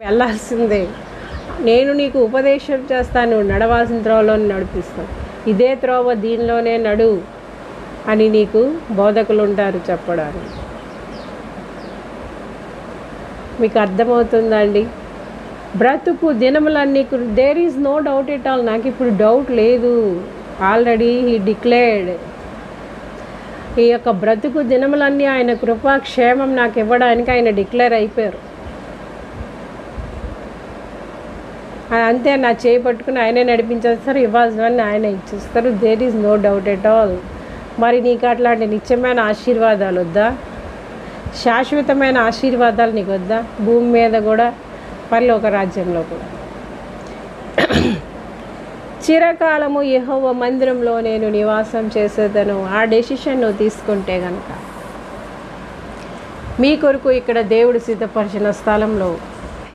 వెళ్ళాల్సిందే. నేను నీకు ఉపదేశం చేస్తాను, నువ్వు నడవాల్సిన త్రోవలో నడిపిస్తాను. ఇదే త్రోవ, దీనిలోనే నడు అని నీకు బోధకులు ఉంటారు చెప్పడానికి. మీకు అర్థమవుతుందండి? బ్రతుకు దినములన్నీ there is no doubt at all. నాకు ఇప్పుడు డౌట్ లేదు. Already he declared. ఈ యొక్క బ్రతుకు దినములన్నీ ఆయన కృపాక్షేమం నాకు ఇవ్వడానికి ఆయన డిక్లేర్ అయిపోయారు. అంతే, నా చేయి పట్టుకుని ఆయనే నడిపించేస్తారు, ఇవ్వాల్సినవన్నీ ఆయన ఇచ్చేస్తారు. There is no doubt at all. మరి నీకు అట్లాంటి నిత్యమైన ఆశీర్వాదాలు వద్దా? శాశ్వతమైన ఆశీర్వాదాలు నీకు వద్దా? భూమి మీద కూడా, పరలోక రాజ్యంలో కూడా. చిరకాలము యెహోవా మందిరంలో నేను నివాసం చేసేదను. ఆ డెసిషన్ నువ్వు తీసుకుంటే కనుక మీ కొరకు ఇక్కడ దేవుడు సిద్ధపరిచిన స్థలంలో